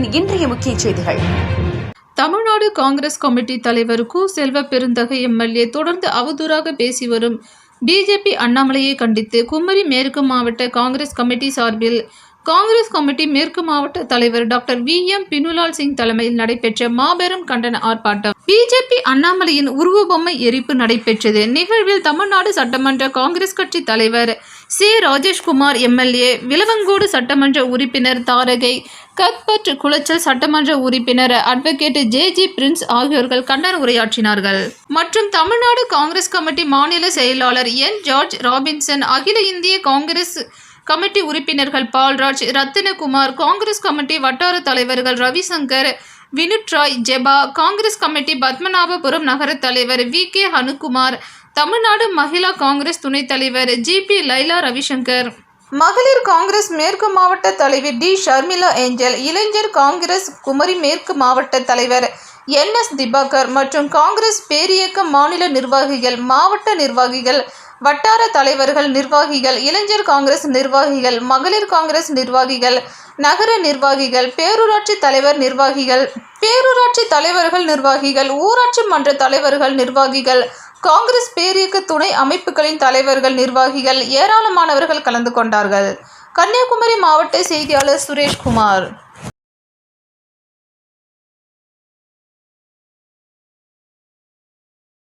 தமிழொலியின் இன்றைய முக்கிய செய்திகள். தமிழ்நாடு காங்கிரஸ் கமிட்டி தலைவர் கு. செல்வ பெருந்தகை எம்எல்ஏ தொடர்ந்து அவதூறாக பேசி வரும் பிஜேபி அண்ணாமலையை கண்டித்து குமரி மேற்கு மாவட்ட காங்கிரஸ் கமிட்டி சார்பில் காங்கிரஸ் கமிட்டி மேற்கு மாவட்ட தலைவர் டாக்டர் வி.எம். பினுலால் சிங் தலைமையில் நடைபெற்ற மாபெரும் கண்டன ஆர்ப்பாட்டம். பிஜேபி அண்ணாமலையின் உருவ பொம்மை எரிப்பு நடைபெற்றது. நிகழ்வில் தமிழ்நாடு சட்டமன்ற காங்கிரஸ் கட்சி தலைவர் சி. ராஜேஷ்குமார் எம்எல்ஏ, விளவங்கோடு சட்டமன்ற உறுப்பினர் தாரகை, கத்பட் குளச்சல் சட்டமன்ற உறுப்பினர் அட்வொகேட் ஜே. பிரின்ஸ் ஆகியோர்கள் கண்டன உரையாற்றினார்கள். மற்றும் தமிழ்நாடு காங்கிரஸ் கமிட்டி மாநில செயலாளர் என். ஜார்ஜ் ராபின்சன், அகில இந்திய காங்கிரஸ் கமிட்டி உறுப்பினர்கள் பால்ராஜ், ரத்தினகுமார், காங்கிரஸ் கமிட்டி வட்டார தலைவர்கள் ரவிசங்கர், வினுட்ராய், ஜெபா, காங்கிரஸ் கமிட்டி பத்மநாபபுரம் நகர தலைவர் வி.கே. அனுகுமார், தமிழ்நாடு மகிழா காங்கிரஸ் துணைத் தலைவர் ஜி.பி. லைலா ரவிசங்கர், மகளிர் காங்கிரஸ் மேற்கு மாவட்ட தலைவர் டி. ஷர்மிளா ஏஞ்சல், இளைஞர் காங்கிரஸ் குமரி மேற்கு மாவட்ட தலைவர் என்.எஸ். திபாகர் மற்றும் காங்கிரஸ் பேரியக்க மாநில நிர்வாகிகள், மாவட்ட நிர்வாகிகள், வட்டார தலைவர்கள், நிர்வாகிகள், இளைஞர் காங்கிரஸ் நிர்வாகிகள், மகளிர் காங்கிரஸ் நிர்வாகிகள், நகர நிர்வாகிகள், பேரூராட்சி தலைவர் நிர்வாகிகள், பேரூராட்சி தலைவர்கள் நிர்வாகிகள், ஊராட்சி மன்ற தலைவர்கள் நிர்வாகிகள், காங்கிரஸ் பேரியக்க துணை அமைப்புகளின் தலைவர்கள் நிர்வாகிகள் ஏராளமானவர்கள் கலந்து கொண்டார்கள். கன்னியாகுமரி மாவட்ட செய்தியாளர் சுரேஷ்குமார்.